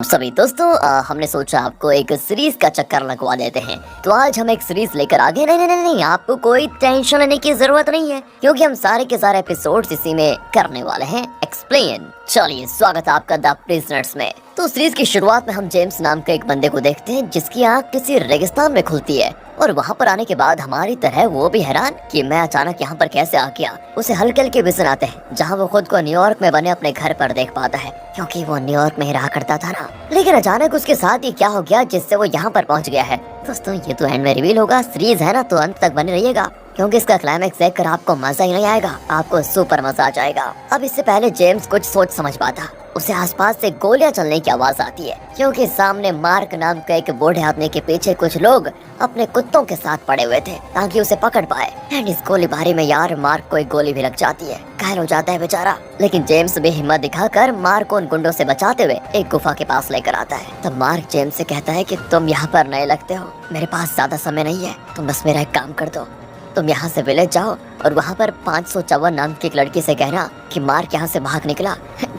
सभी दोस्तों, हमने सोचा आपको एक सीरीज का चक्कर लगवा देते हैं। तो आज हम एक सीरीज लेकर आ गए। नहीं, आपको कोई टेंशन लेने की जरूरत नहीं है, क्योंकि हम सारे के सारे एपिसोड्स इसी में करने वाले हैं एक्सप्लेन। चलिए, स्वागत है आपका द प्रिजनर्स में। तो सीरीज की शुरुआत में हम जेम्स नाम के एक बंदे को देखते हैं जिसकी आंख किसी रेगिस्तान में खुलती है, और वहाँ पर आने के बाद हमारी तरह वो भी हैरान कि मैं अचानक यहाँ पर कैसे आ गया। उसे हल्के हल्के विजन आते हैं जहाँ वो खुद को न्यूयॉर्क में बने अपने घर पर देख पाता है, क्योंकि वो न्यूयॉर्क में ही रहा करता था ना। लेकिन अचानक उसके साथ ही क्या हो गया जिससे वो यहाँ पर पहुँच गया है। दोस्तों, ये तो एंड में रिवील होगा। सीरीज है ना, तो अंत तक बने रहिएगा, क्योंकि इसका क्लाइमेक्स देखकर आपको मजा ही नहीं आएगा, आपको सुपर मजा आ जाएगा। अब इससे पहले जेम्स कुछ सोच समझ पाता, उसे आसपास से गोलियां चलने की आवाज आती है, क्योंकि सामने मार्क नाम का एक बूढ़े आदमी के पीछे कुछ लोग अपने कुत्तों के साथ पड़े हुए थे ताकि उसे पकड़ पाए। एंड इस गोलीबारी में यार मार्क को एक गोली भी लग जाती है, घायल हो जाता है बेचारा। लेकिन जेम्स भी हिम्मत दिखाकर मार्क को उन गुंडों से बचाते हुए एक गुफा के पास लेकर आता है। तब मार्क जेम्स से कहता है कि तुम यहाँ पर नए लगते हो, मेरे पास ज्यादा समय नहीं है, तुम बस मेरा एक काम कर दो। तुम यहाँ से विलेज जाओ और वहाँ पर 554 नाम की एक लड़की से कहना कि मार्क यहाँ से भाग निकला।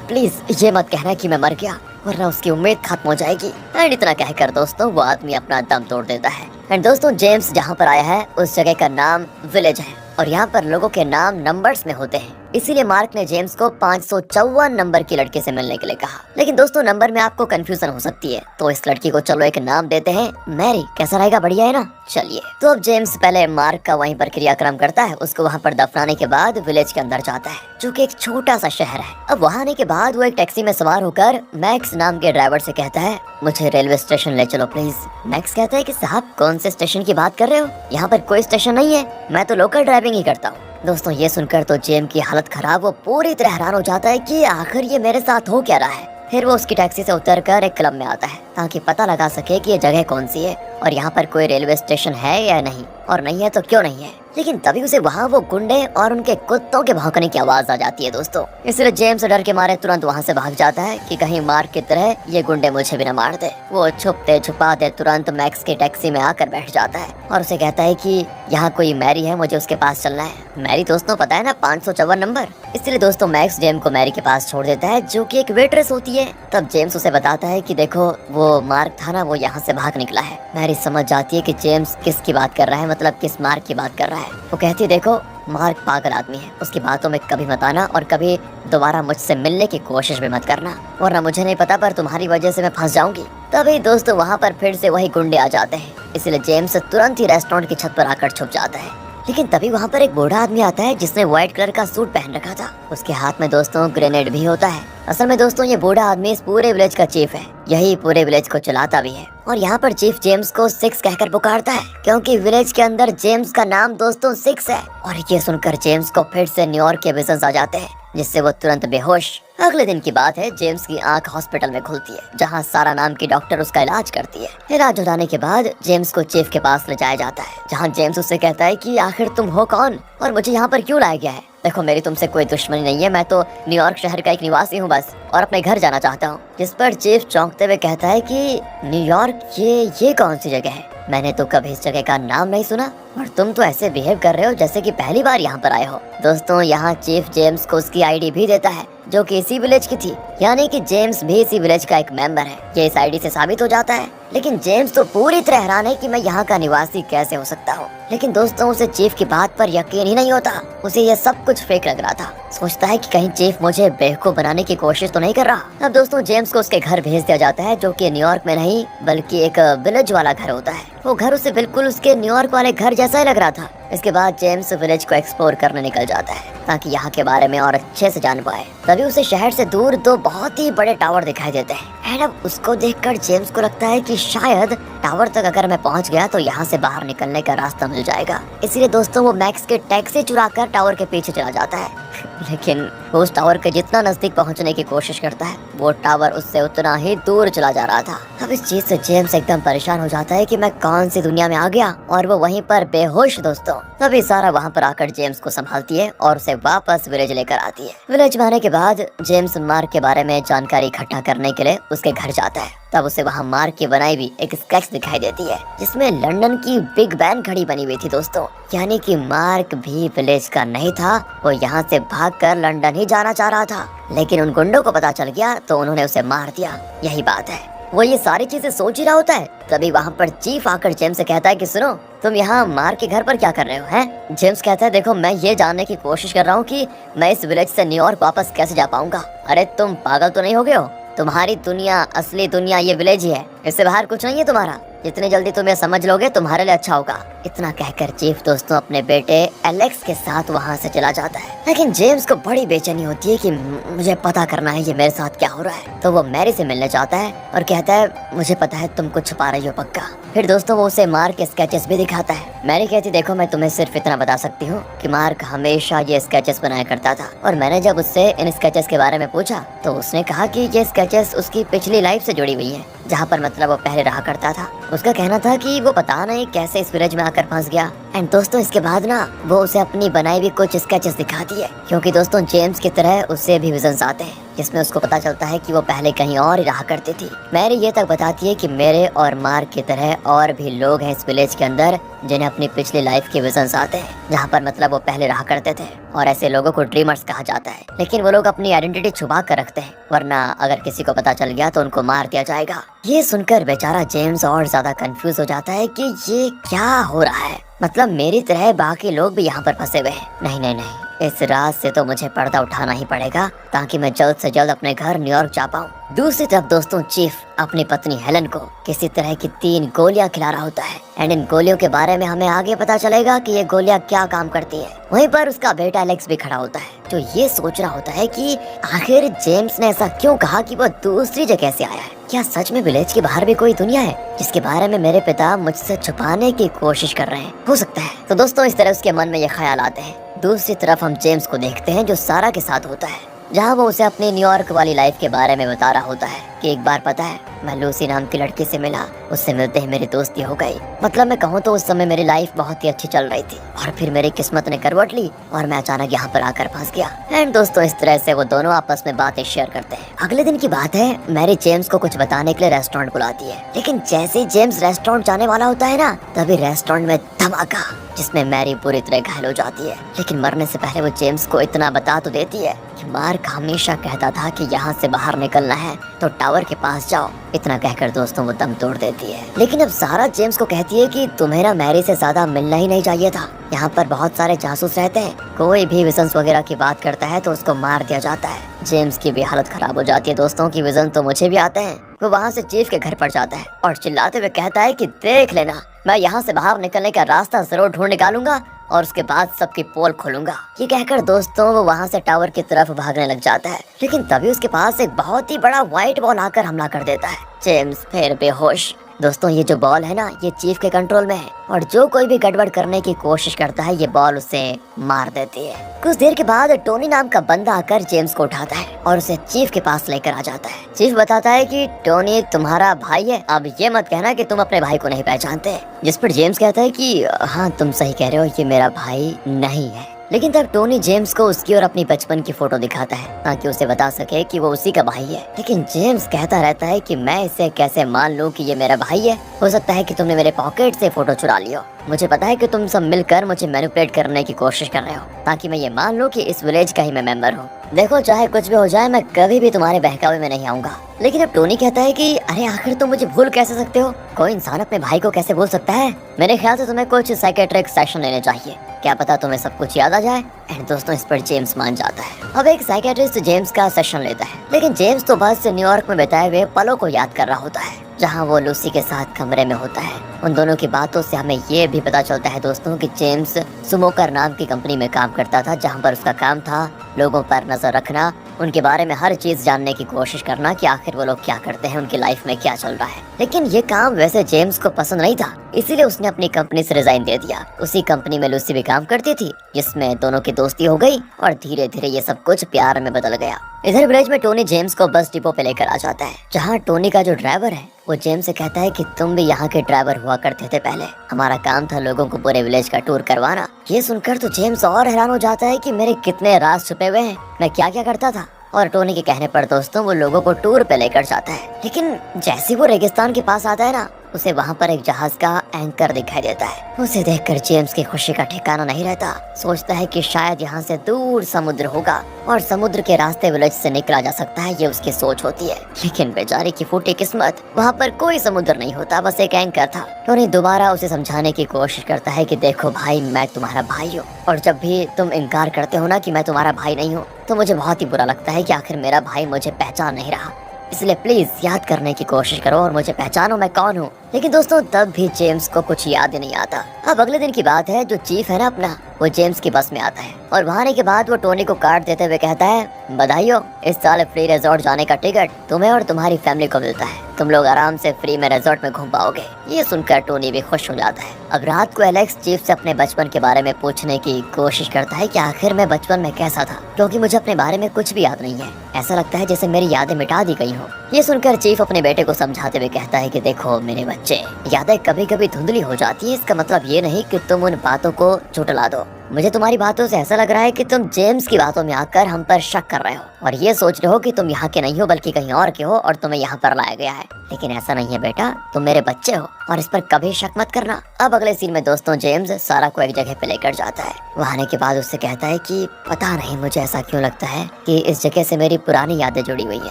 प्लीज ये मत कहना कि मैं मर गया, वरना उसकी उम्मीद खत्म हो जाएगी। एंड इतना कहकर दोस्तों वो आदमी अपना दम तोड़ देता है। एंड दोस्तों, जेम्स जहाँ पर आया है उस जगह का नाम विलेज है, और यहाँ पर लोगों के नाम नंबर्स में होते हैं, इसीलिए मार्क ने जेम्स को 554 नंबर की लड़की से मिलने के लिए कहा। लेकिन दोस्तों, नंबर में आपको कंफ्यूजन हो सकती है, तो इस लड़की को चलो एक नाम देते हैं मैरी। कैसा रहेगा? बढ़िया है ना? चलिए, तो अब जेम्स पहले मार्क का वहीं पर क्रियाक्रम करता है, उसको वहाँ पर दफनाने के बाद विलेज के अंदर जाता है, जो कि एक छोटा सा शहर है। अब वहाँ आने के बाद वो एक टैक्सी में सवार होकर मैक्स नाम के ड्राइवर से कहता है, मुझे रेलवे स्टेशन ले चलो प्लीज। मैक्स कहता है कि साहब, कौन से स्टेशन की बात कर रहे हो? यहाँ पर कोई स्टेशन नहीं है, मैं तो लोकल ड्राइविंग ही करता हूँ। दोस्तों, ये सुनकर तो जेम की हालत खराब, वो पूरी तरह हैरान हो जाता है कि आखिर ये मेरे साथ हो क्या रहा है। फिर वो उसकी टैक्सी से उतरकर एक क्लब में आता है ताकि पता लगा सके कि ये जगह कौन सी है और यहाँ पर कोई रेलवे स्टेशन है या नहीं, और नहीं है तो क्यों नहीं है। लेकिन तभी उसे वहाँ वो गुंडे और उनके कुत्तों के भौंकने की आवाज आ जाती है दोस्तों। इसलिए जेम्स डर के मारे तुरंत वहाँ से भाग जाता है कि कहीं मार्क की तरह ये गुंडे मुझे भी न मार दे। वो छुपते छुपाते तुरंत मैक्स की टैक्सी में आकर बैठ जाता है और उसे कहता है कि यहाँ कोई मैरी है, मुझे उसके पास चलना है। मैरी दोस्तों पता है ना, 554 नंबर। इसलिए दोस्तों मैक्स जेम को मैरी के पास छोड़ देता है, जो कि एक वेट्रेस होती है। तब जेम्स उसे बताता है कि देखो, वो मार्क था ना, वो यहाँ से भाग निकला है। मैरी समझ जाती है कि जेम्स किसकी बात कर रहा है, मतलब किस मार्क की बात कर रहा है। वो कहती है, देखो मार्क पागल आदमी है, उसकी बातों में कभी मत आना और कभी दोबारा मुझसे मिलने की कोशिश भी मत करना, वरना मुझे नहीं पता पर तुम्हारी वजह से मैं फंस जाऊंगी। तभी दोस्तों वहाँ पर फिर से वही गुंडे आ जाते हैं, इसलिए जेम्स तुरंत ही रेस्टोरेंट की छत पर आकर छुप जाता है। लेकिन तभी वहाँ पर एक बूढ़ा आदमी आता है जिसने व्हाइट कलर का सूट पहन रखा था। उसके हाथ में दोस्तों ग्रेनेड भी होता है। असल में दोस्तों ये बूढ़ा आदमी इस पूरे विलेज का चीफ है, यही पूरे विलेज को चलाता भी है। और यहाँ पर चीफ जेम्स को 6 कहकर पुकारता है, क्योंकि विलेज के अंदर जेम्स का नाम दोस्तों 6 है। और ये सुनकर जेम्स को फिर से न्यूयॉर्क के विजन्स आ जाते हैं, जिससे वो तुरंत बेहोश। अगले दिन की बात है, जेम्स की आंख हॉस्पिटल में खुलती है, जहाँ सारा नाम की डॉक्टर उसका इलाज करती है। इलाज हो जाने के बाद जेम्स को चीफ के पास ले जाया जाता है, जहाँ जेम्स उससे कहता है कि आखिर तुम हो कौन और मुझे यहाँ पर क्यों लाया गया है। देखो, मेरी तुमसे कोई दुश्मनी नहीं है, मैं तो न्यूयॉर्क शहर का एक निवासी हूँ बस, और अपने घर जाना चाहता हूँ। जिस पर चीफ चौंकते हुए कहता है कि न्यूयॉर्क, ये कौन सी जगह है? मैंने तो कभी इस जगह का नाम नहीं सुना, और तुम तो ऐसे बिहेव कर रहे हो जैसे कि पहली बार यहाँ पर आए हो। दोस्तों, यहाँ चीफ जेम्स को उसकी आईडी भी देता है, जो कि इसी विलेज की थी, यानी कि जेम्स भी इसी विलेज का एक मेंबर है। ये इस आईडी से साबित हो जाता है। लेकिन जेम्स तो पूरी तरह हैरान है कि मैं यहाँ का निवासी कैसे हो सकता हूँ। लेकिन दोस्तों उसे चीफ की बात पर यकीन ही नहीं होता, उसे यह सब कुछ फेक लग रहा था। सोचता है कि कहीं चीफ मुझे बेवकूफ बनाने की कोशिश तो नहीं कर रहा। अब दोस्तों जेम्स को उसके घर भेज दिया जाता है, जो कि न्यूयॉर्क में नहीं बल्कि एक विलेज वाला घर होता है। वो घर उसे बिल्कुल उसके न्यूयॉर्क वाले घर जैसा ही लग रहा था। इसके बाद जेम्स विलेज को एक्सप्लोर करने निकल जाता है ताकि यहाँ के बारे में और अच्छे से जान पाए। तभी उसे शहर से दूर 2 बहुत ही बड़े टावर दिखाई देते हैं। एंड अब उसको देखकर जेम्स को लगता है कि शायद टावर तक अगर मैं पहुँच गया तो यहाँ से बाहर निकलने का रास्ता मिल जाएगा। इसीलिए दोस्तों वो मैक्स के टैक्सी चुराकर टावर के पीछे चला जाता है। लेकिन वो उस टावर के जितना नजदीक पहुंचने की कोशिश करता है, वो टावर उससे उतना ही दूर चला जा रहा था। अब इस चीज से जेम्स एकदम परेशान हो जाता है कि मैं कौन सी दुनिया में आ गया, और वो वहीं पर बेहोश दोस्तों तभी सारा वहाँ पर आकर जेम्स को संभालती है और उसे वापस विलेज लेकर आती है। विलेज में आने के बाद जेम्स मार्क के बारे में जानकारी इकट्ठा करने के लिए उसके घर जाता है। तब उसे वहाँ मार्क की बनाई हुई एक स्केच दिखाई देती है जिसमें लंदन की बिग बैन घड़ी बनी हुई थी दोस्तों। यानी कि मार्क भी विलेज का नहीं था, वो यहाँ से भागकर लंदन ही जाना चाह रहा था, लेकिन उन गुंडों को पता चल गया तो उन्होंने उसे मार दिया। यही बात है, वो ये सारी चीजें सोच ही रहा होता है। तभी वहाँ पर चीफ आकर जेम्स से कहता है कि सुनो, तुम यहाँ मार्क के घर पर क्या कर रहे हो हैं? जेम्स कहता है देखो, मैं ये जानने की कोशिश कर रहा हूँ कि मैं इस विलेज से न्यूयॉर्क वापस कैसे जा पाऊंगा। अरे तुम पागल तो नहीं हो गए हो? तुम्हारी दुनिया, असली दुनिया ये विलेज ही है, इससे बाहर कुछ नहीं है तुम्हारा। जितनी जल्दी तुम ये समझ लोगे तुम्हारे लिए अच्छा होगा। इतना कहकर चीफ दोस्तों अपने बेटे एलेक्स के साथ वहाँ से चला जाता है। लेकिन जेम्स को बड़ी बेचैनी होती है कि मुझे पता करना है ये मेरे साथ क्या हो रहा है। तो वो मैरी से मिलने जाता है और कहता है मुझे पता है तुम कुछ छुपा रही हो पक्का। फिर दोस्तों वो उसे मार्क के स्केचेस भी दिखाता है। मैरी कहती देखो, मैं तुम्हें सिर्फ इतना बता सकती हूँ कि मार्क हमेशा ये स्केचेस बनाया करता था, और मैंने जब उससे इन स्केचेस के बारे में पूछा तो उसने कहा कि ये स्केचेस उसकी पिछली लाइफ से जुड़ी हुई है, जहाँ पर मतलब वो पहले रहा करता था। उसका कहना था कि वो पता नहीं कैसे इस विलेज में आकर फंस गया। एंड दोस्तों इसके बाद ना वो उसे अपनी बनाई हुई कुछ स्केचेस दिखाती है, क्योंकि दोस्तों जेम्स की तरह उसे भी विजन्स आते हैं जिसमें उसको पता चलता है कि वो पहले कहीं और ही रहा करती थी। मैरी ये तक बताती है कि मेरे और मार्क की तरह और भी लोग हैं इस विलेज के अंदर जिन्हें अपनी पिछली लाइफ के विजन्स आते हैं, जहाँ पर मतलब वो पहले रहा करते थे, और ऐसे लोगों को ड्रीमर्स कहा जाता है। लेकिन वो लोग अपनी आइडेंटिटी छुपा कर रखते हैं, वरना अगर किसी को पता चल गया तो उनको मार दिया जाएगा। ये सुनकर बेचारा जेम्स और ज्यादा कंफ्यूज हो जाता है कि ये क्या हो रहा है। मतलब मेरी तरह बाकी लोग भी यहाँ पर फंसे हुए हैं। नहीं नहीं नहीं, इस रात से तो मुझे पर्दा उठाना ही पड़ेगा ताकि मैं जल्द से जल्द अपने घर न्यूयॉर्क जा पाऊँ। दूसरी तरफ दोस्तों चीफ अपनी पत्नी हेलन को किसी तरह की 3 गोलियां खिला रहा होता है, एंड इन गोलियों के बारे में हमें आगे पता चलेगा कि ये गोलियां क्या काम करती हैं। वहीं पर उसका बेटा एलेक्स भी खड़ा होता है, जो ये सोच रहा होता है कि आखिर जेम्स ने ऐसा क्यों कहा कि वो दूसरी जगह से आया है। क्या सच में विलेज के बाहर भी कोई दुनिया है जिसके बारे में मेरे पिता मुझसे छुपाने की कोशिश कर रहे हैं? हो सकता है। तो दोस्तों इस तरह उसके मन में ये ख्याल आते हैं। दूसरी तरफ हम जेम्स को देखते हैं जो सारा के साथ होता है, जहाँ वो उसे अपनी न्यूयॉर्क वाली लाइफ के बारे में बता रहा होता है कि एक बार पता है मैं लूसी नाम की लड़की से मिला, उससे मिलते ही मेरी दोस्ती हो गई। मतलब मैं कहूँ तो उस समय मेरी लाइफ बहुत ही अच्छी चल रही थी, और फिर मेरी किस्मत ने करवट ली और मैं अचानक यहाँ पर आकर फंस गया। एंड दोस्तों इस तरह से वो दोनों आपस में बातें शेयर करते हैं। अगले दिन की बात है, मैरी जेम्स को कुछ बताने के लिए रेस्टोरेंट बुलाती है, लेकिन जैसे ही जेम्स रेस्टोरेंट जाने वाला होता है ना, तभी रेस्टोरेंट में धमाका, जिसमें मैरी पूरी तरह घायल हो जाती है। लेकिन मरने से पहले वो जेम्स को इतना बता तो देती है कि मार्क हमेशा कहता था कि यहाँ से बाहर निकलना है तो टावर के पास जाओ। इतना कहकर दोस्तों वो दम तोड़ देती है। लेकिन अब सारा जेम्स को कहती है कि तुम्हें ना मैरी से ज्यादा मिलना ही नहीं चाहिए था। यहाँ पर बहुत सारे जासूस रहते हैं, कोई भी विजन्स वगैरह की बात करता है तो उसको मार दिया जाता है। जेम्स की भी हालत खराब हो जाती है दोस्तों की विजन तो मुझे भी आते हैं। वो वहाँ से चीफ के घर पर जाता है और चिल्लाते हुए कहता है कि देख लेना, मैं यहाँ से बाहर निकलने का रास्ता जरूर ढूंढ निकालूंगा और उसके बाद सबकी पोल खोलूंगा। ये कहकर दोस्तों वो वहाँ से टावर की तरफ भागने लग जाता है, लेकिन तभी उसके पास एक बहुत ही बड़ा व्हाइट बॉल आकर हमला कर देता है। जेम्स फिर बेहोश। दोस्तों ये जो बॉल है ना, ये चीफ के कंट्रोल में है, और जो कोई भी गड़बड़ करने की कोशिश करता है ये बॉल उसे मार देती है। कुछ देर के बाद टोनी नाम का बंदा आकर जेम्स को उठाता है और उसे चीफ के पास लेकर आ जाता है। चीफ बताता है कि टोनी तुम्हारा भाई है, अब ये मत कहना कि तुम अपने भाई को नहीं पहचानते। जिस पर जेम्स कहता है कि हाँ तुम सही कह रहे हो, ये मेरा भाई नहीं है। लेकिन तब टोनी जेम्स को उसकी और अपनी बचपन की फोटो दिखाता है ताकि उसे बता सके कि वो उसी का भाई है। लेकिन जेम्स कहता रहता है कि मैं इसे कैसे मान लूं कि ये मेरा भाई है। हो सकता है कि तुमने मेरे पॉकेट से फोटो चुरा लियो। मुझे पता है कि तुम सब मिलकर मुझे मैनिपुलेट करने की कोशिश कर रहे हो ताकि मैं ये मान लूं कि इस विलेज का ही मैं मेंबर हूँ। देखो चाहे कुछ भी हो जाए, मैं कभी भी तुम्हारे बहकावे में नहीं आऊंगा। लेकिन अब टोनी कहता है कि अरे आखिर तुम मुझे भूल कैसे सकते हो? कोई इंसान अपने भाई को कैसे भूल सकता है? मेरे ख्याल से तुम्हें कुछ साइकेट्रिक सेशन लेने चाहिए, क्या पता तुम्हें सब कुछ याद आ जाए। एंड दोस्तों इस पर जेम्स मान जाता है। अब एक साइकेट्रिस्ट जेम्स का सेशन लेता है, लेकिन जेम्स तो बस न्यूयॉर्क में बिताए हुए पलों को याद कर रहा होता है जहाँ वो लूसी के साथ कमरे में होता है। उन दोनों की बातों से हमें ये भी पता चलता है दोस्तों कि जेम्स स्मोकर नाम की कंपनी में काम करता था, जहाँ पर उसका काम था लोगों पर नजर रखना, उनके बारे में हर चीज जानने की कोशिश करना कि आखिर वो लोग क्या करते हैं, उनकी लाइफ में क्या चल रहा है। लेकिन ये काम वैसे जेम्स को पसंद नहीं था, इसीलिए उसने अपनी कंपनी से रिजाइन दे दिया। उसी कंपनी में लूसी भी काम करती थी, जिसमें दोनों की दोस्ती हो गई और धीरे धीरे ये सब कुछ प्यार में बदल गया। इधर विलेज में टोनी जेम्स को बस डिपो पे लेकर आ जाता है, जहाँ टोनी का जो ड्राइवर है वो जेम्स से कहता है कि तुम भी यहाँ के ड्राइवर हुआ करते थे पहले, हमारा काम था लोगों को पूरे विलेज का टूर करवाना। ये सुनकर तो जेम्स और हैरान हो जाता है कि मेरे कितने राज छुपे हुए हैं, मैं क्या क्या करता था। और टोनी के कहने पर दोस्तों वो लोगों को टूर पे लेकर जाता है। लेकिन जैसे वो रेगिस्तान के पास आता है ना, उसे वहाँ पर एक जहाज का एंकर दिखाई देता है। उसे देखकर जेम्स की खुशी का ठिकाना नहीं रहता। सोचता है कि शायद यहाँ से दूर समुद्र होगा और समुद्र के रास्ते विलेज से निकला जा सकता है, ये उसकी सोच होती है। लेकिन बेचारे की फूटी किस्मत, वहाँ पर कोई समुद्र नहीं होता, बस एक एंकर था। टोनी दोबारा उसे समझाने की कोशिश करता है कि देखो भाई, मैं तुम्हारा भाई हूँ, और जब भी तुम इनकार करते हो ना कि मैं तुम्हारा भाई नहीं हूँ, तो मुझे बहुत ही बुरा लगता है कि आखिर मेरा भाई मुझे पहचान नहीं रहा। इसलिए प्लीज याद करने की कोशिश करो और मुझे पहचानो मैं कौन हूँ। लेकिन दोस्तों तब भी जेम्स को कुछ याद ही नहीं आता। अब अगले दिन की बात है, जो चीफ है ना अपना, वो जेम्स की बस में आता है और वहाँ आने के बाद वो टोनी को कार्ड देते हुए कहता है, बधाई हो, इस साल फ्री रिजॉर्ट जाने का टिकट तुम्हें और तुम्हारी फैमिली को मिलता है, तुम लोग आराम से फ्री में रिजॉर्ट में घूम पाओगे। ये सुनकर टोनी भी खुश हो जाता है। अब रात को एलेक्स चीफ से अपने बचपन के बारे में पूछने की कोशिश करता है कि आखिर मैं बचपन में कैसा था, क्योंकि मुझे अपने बारे में कुछ भी याद नहीं है, ऐसा लगता है जैसे मेरी यादें मिटा दी गई हो। ये सुनकर चीफ अपने बेटे को समझाते हुए कहता है कि देखो मेरे बच्चे, यादें कभी कभी धुंधली हो जाती है, इसका मतलब ये नहीं कि तुम उन बातों को झुठला दो। मुझे तुम्हारी बातों से ऐसा लग रहा है कि तुम जेम्स की बातों में आकर हम पर शक कर रहे हो और ये सोच रहे हो कि तुम यहाँ के नहीं हो बल्कि कहीं और के हो और तुम्हें यहाँ पर लाया गया है। लेकिन ऐसा नहीं है बेटा, तुम मेरे बच्चे हो और इस पर कभी शक मत करना। अब अगले सीन में दोस्तों जेम्स सारा को एक जगह पे लेकर जाता है। वहाँ आने के बाद उससे कहता है कि पता नहीं मुझे ऐसा क्यों लगता है कि इस जगह से मेरी पुरानी यादें जुड़ी हुई है,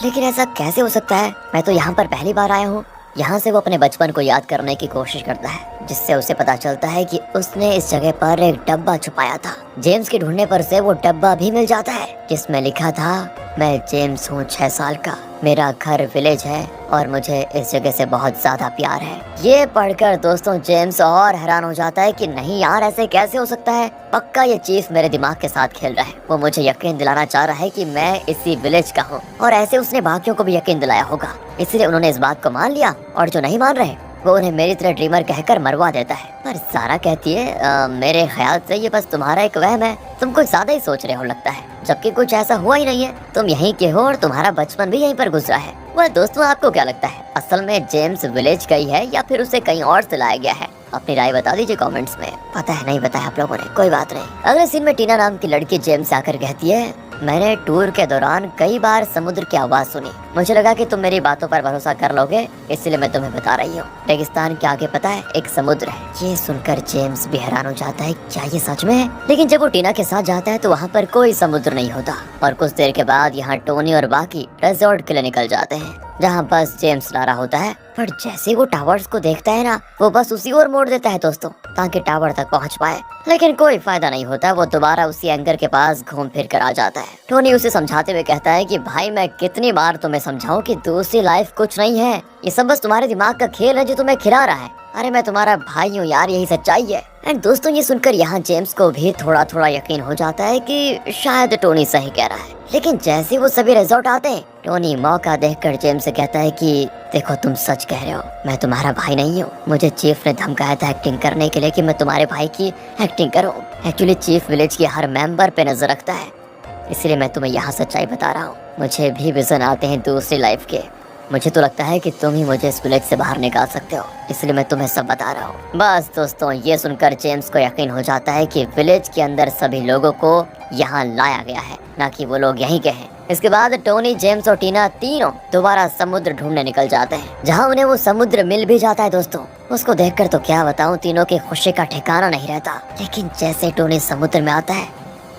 लेकिन ऐसा कैसे हो सकता है, मैं तो यहाँ पर पहली बार आया हूँ। यहाँ से वो अपने बचपन को याद करने की कोशिश करता है, जिससे उसे पता चलता है कि उसने इस जगह पर एक डब्बा छुपाया था। जेम्स के ढूंढने पर से वो डब्बा भी मिल जाता है, जिसमें लिखा था, मैं जेम्स हूँ 6 साल का, मेरा घर विलेज है और मुझे इस जगह से बहुत ज्यादा प्यार है। ये पढ़कर दोस्तों जेम्स और हैरान हो जाता है कि नहीं यार, ऐसे कैसे हो सकता है, पक्का ये चीफ मेरे दिमाग के साथ खेल रहा है। वो मुझे यकीन दिलाना चाह रहा है कि मैं इसी विलेज का हूँ और ऐसे उसने बाकियों को भी यकीन दिलाया होगा, इसलिए उन्होंने इस बात को मान लिया और जो नहीं मान रहे वो उन्हें मेरी तरह ड्रीमर कहकर मरवा देता है। पर सारा कहती है मेरे ख्याल से ये बस तुम्हारा एक वहम है, तुम कुछ ज्यादा ही सोच रहे हो लगता है, जबकि कुछ ऐसा हुआ ही नहीं है, तुम यहीं के हो और तुम्हारा बचपन भी यहीं पर गुजरा है। वह दोस्तों आपको क्या लगता है, असल में जेम्स विलेज का ही है या फिर उसे कहीं और से लाया गया है? अपनी राय बता दीजिए कमेंट्स में। पता है नहीं बताया आप लोगों ने, कोई बात नहीं। अगले सीन में टीना नाम की लड़की जेम्स आकर कहती है, मैंने टूर के दौरान कई बार समुद्र की आवाज सुनी, मुझे लगा कि तुम मेरी बातों पर भरोसा कर लोगे, इसलिए मैं तुम्हें बता रही हूँ। रेगिस्तान के आगे पता है एक समुद्र है। ये सुनकर जेम्स भी हैरान हो जाता है, क्या ये सच में है? लेकिन जब वो टीना के साथ जाता है तो वहाँ पर कोई समुद्र नहीं होता और कुछ देर के बाद यहाँ टोनी और बाकी रिजॉर्ट के लिए निकल जाते हैं, जहाँ बस जेम्स ला रहा होता है। पर जैसे वो टावर्स को देखता है ना, वो बस उसी ओर मोड़ देता है दोस्तों, ताकि टावर तक पहुँच पाए। लेकिन कोई फायदा नहीं होता, वो दोबारा उसी एंकर के पास घूम फिर कर आ जाता है। टोनी उसे समझाते हुए कहता है कि भाई मैं कितनी बार तुम्हें समझाऊं कि दूसरी लाइफ कुछ नहीं है, ये सब बस तुम्हारे दिमाग का खेल है जो तुम्हें खिला रहा है। अरे मैं तुम्हारा भाई हूँ यार, यही सच्चाई है। एंड दोस्तों ये सुनकर यहाँ जेम्स को भी थोड़ा थोड़ा यकीन हो जाता है कि शायद टोनी सही कह रहा है। लेकिन जैसे वो सभी रिजॉर्ट आते हैं, टोनी मौका देखकर जेम्स से कहता है कि देखो तुम सच कह रहे हो, मैं तुम्हारा भाई नहीं हूँ। मुझे चीफ ने धमकाया था एक्टिंग करने के लिए कि मैं तुम्हारे भाई की एक्टिंग करूँ। एक्चुअली चीफ विलेज के हर मेंबर पे नजर रखता है, इसलिए मैं तुम्हें यहाँ सच्चाई बता रहा हूँ। मुझे भी विजन आते हैं दूसरी लाइफ के, मुझे तो लगता है कि तुम ही मुझे इस विलेज से बाहर निकाल सकते हो, इसलिए मैं तुम्हें सब बता रहा हूँ। बस दोस्तों ये सुनकर जेम्स को यकीन हो जाता है कि विलेज के अंदर सभी लोगों को यहाँ लाया गया है, ना कि वो लोग यहीं के हैं। इसके बाद टोनी, जेम्स और टीना तीनों दोबारा समुद्र ढूंढने निकल जाते हैं, जहाँ उन्हें वो समुद्र मिल भी जाता है दोस्तों। उसको देखकर तो क्या बताऊं, तीनों की खुशी का ठिकाना नहीं रहता। लेकिन जैसे टोनी समुद्र में आता है,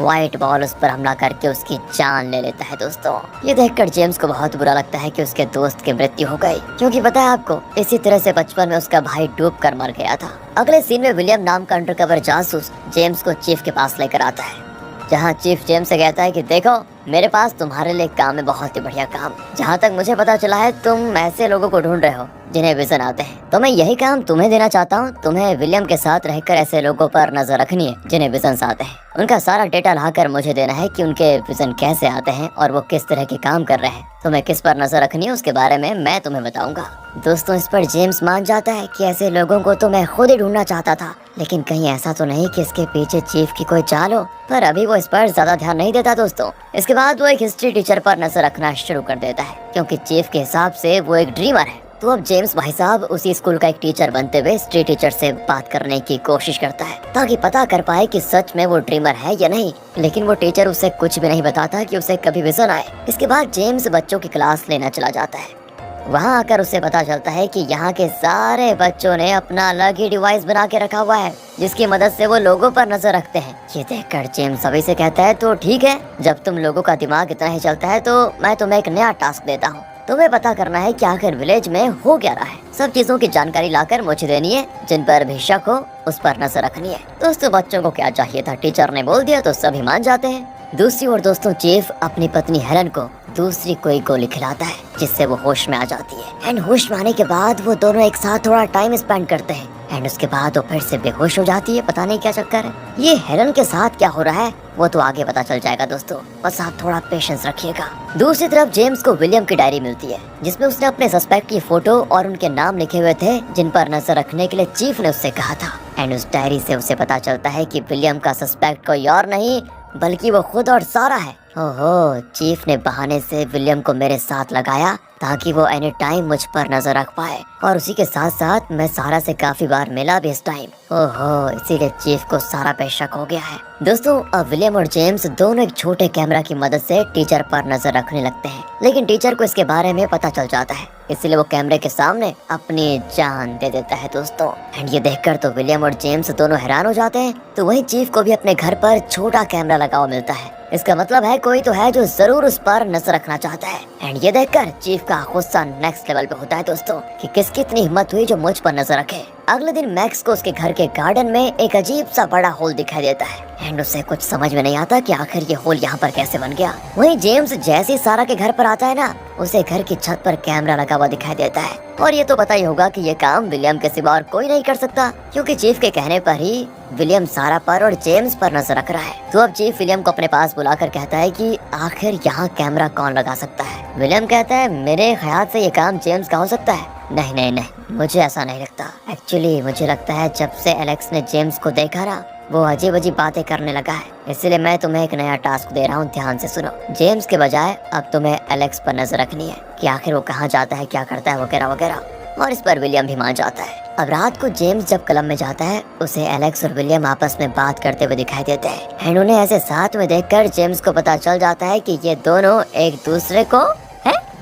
व्हाइट बॉल उस पर हमला करके उसकी जान ले लेता है दोस्तों। ये देखकर जेम्स को बहुत बुरा लगता है कि उसके दोस्त की मृत्यु हो गई, क्योंकि पता है आपको, इसी तरह से बचपन में उसका भाई डूब कर मर गया था। अगले सीन में विलियम नाम का अंडरकवर जासूस जेम्स को चीफ के पास लेकर आता है, जहाँ चीफ जेम्स से कहता है कि देखो मेरे पास तुम्हारे लिए काम है, बहुत ही बढ़िया काम। जहाँ तक मुझे पता चला है तुम ऐसे लोगों को ढूंढ रहे हो जिन्हें विजन आते हैं, तो मैं यही काम तुम्हें देना चाहता हूँ। तुम्हें विलियम के साथ रहकर ऐसे लोगों पर नजर रखनी है जिन्हें विजन आते हैं। उनका सारा डेटा लाकर मुझे देना है कि उनके विजन कैसे आते हैं और वो किस तरह के काम कर रहे हैं। तुम्हें किस पर नजर रखनी है उसके बारे में मैं तुम्हें बताऊंगा। दोस्तों, इस पर जेम्स मान जाता है कि ऐसे लोगों को तो मैं खुद ही ढूंढना चाहता था, लेकिन कहीं ऐसा तो नहीं कि इसके पीछे चीफ की कोई चाल हो। पर अभी वो इस पर ज्यादा ध्यान नहीं देता दोस्तों। इसके बाद वो एक हिस्ट्री टीचर पर नजर रखना शुरू कर देता है, क्योंकि चीफ के हिसाब से वो एक ड्रीमर है। तो अब जेम्स भाई साहब उसी स्कूल का एक टीचर बनते हुए हिस्ट्री टीचर से बात करने की कोशिश करता है, ताकि पता कर पाए कि सच में वो ड्रीमर है या नहीं। लेकिन वो टीचर उसे कुछ भी नहीं बताता कि उसे कभी विजन आए। इसके बाद जेम्स बच्चों की क्लास लेना चला जाता है। वहाँ आकर उसे पता चलता है कि यहाँ के सारे बच्चों ने अपना अलग ही डिवाइस बना के रखा हुआ है, जिसकी मदद से वो लोगों पर नजर रखते हैं। ये देखकर जेम्स सभी से कहता है, तो ठीक है, जब तुम लोगों का दिमाग इतना ही चलता है तो मैं तुम्हें एक नया टास्क देता हूँ। तुम्हें पता करना है कि आखिर विलेज में हो क्या रहा है। सब चीजों की जानकारी लाकर मुझे देनी है, जिन पर भी शक हो उस पर नजर रखनी है। दोस्तों, बच्चों को क्या चाहिए था, टीचर ने बोल दिया तो सभी मान जाते हैं। दूसरी ओर दोस्तों, चीफ अपनी पत्नी हेलन को दूसरी कोई गोली खिलाता है, जिससे वो होश में आ जाती है। एंड होश में आने के बाद वो दोनों एक साथ थोड़ा टाइम स्पेंड करते हैं। एंड उसके बाद वो फिर से बेहोश हो जाती है। पता नहीं क्या चक्कर है। ये हेलन के साथ क्या हो रहा है वो तो आगे पता चल जाएगा दोस्तों, बस आप थोड़ा पेशेंस रखिएगा। दूसरी तरफ जेम्स को विलियम की डायरी मिलती है, जिसमें उसने अपने सस्पेक्ट की फोटो और उनके नाम लिखे हुए थे, जिन पर नजर रखने के लिए चीफ ने उससे कहा था। एंड उस डायरी से उसे पता चलता है कि विलियम का सस्पेक्ट कोई और नहीं बल्कि वो खुद और सारा है। ओहो, चीफ ने बहाने से विलियम को मेरे साथ लगाया ताकि वो एनी टाइम मुझ पर नजर रख पाए, और उसी के साथ साथ मैं सारा से काफी बार मिला भी इस टाइम। ओहो, इसीलिए चीफ को सारा पे शक हो गया है। दोस्तों, अब विलियम और जेम्स दोनों एक छोटे कैमरा की मदद से टीचर पर नजर रखने लगते हैं, लेकिन टीचर को इसके बारे में पता चल जाता है, इसलिए वो कैमरे के सामने अपनी जान दे देता है दोस्तों। एंड ये देखकर तो विलियम और जेम्स दोनों हैरान हो जाते हैं। तो वही चीफ को भी अपने घर पर छोटा कैमरा लगा हुआ मिलता है। इसका मतलब है कोई तो है जो जरूर उस पर नजर रखना चाहता है। एंड ये देखकर चीफ का गुस्सा नेक्स्ट लेवल पे होता है दोस्तों, कि किसकी इतनी हिम्मत हुई जो मुझ पर नजर रखे। अगले दिन मैक्स को उसके घर के गार्डन में एक अजीब सा बड़ा होल दिखाई देता है। एंड उसे कुछ समझ में नहीं आता कि आखिर ये होल यहाँ पर कैसे बन गया। वहीं जेम्स जैसे ही सारा के घर पर आता है ना, उसे घर की छत पर कैमरा लगा हुआ दिखाई देता है। और ये तो पता ही होगा कि ये काम विलियम के सिवा और कोई नहीं कर सकता, क्योंकि चीफ के कहने पर ही विलियम सारा पर और जेम्स पर नजर रख रहा है। तो अब चीफ विलियम को अपने पास बुलाकर कहता है कि आखिर यहाँ कैमरा कौन लगा सकता है। विलियम कहता है, मेरे ख्याल से ये काम जेम्स का हो सकता है। नहीं नहीं नहीं, मुझे ऐसा नहीं लगता। एक्चुअली मुझे लगता है जब से एलेक्स ने जेम्स को देखा ना, वो अजीब अजीब बातें करने लगा है। इसलिए मैं तुम्हें एक नया टास्क दे रहा हूँ, ध्यान से सुनो। जेम्स के बजाय अब तुम्हें एलेक्स पर नजर रखनी है कि आखिर वो कहाँ जाता है, क्या करता है, वगैरह वगैरह। और इस पर विलियम भी मान जाता है। अब रात को जेम्स जब क्लब में जाता है, उसे एलेक्स और विलियम आपस में बात करते हुए दिखाई देते हैं। एंड उन्हें ऐसे साथ में देखकर जेम्स को पता चल जाता है कि ये दोनों एक दूसरे को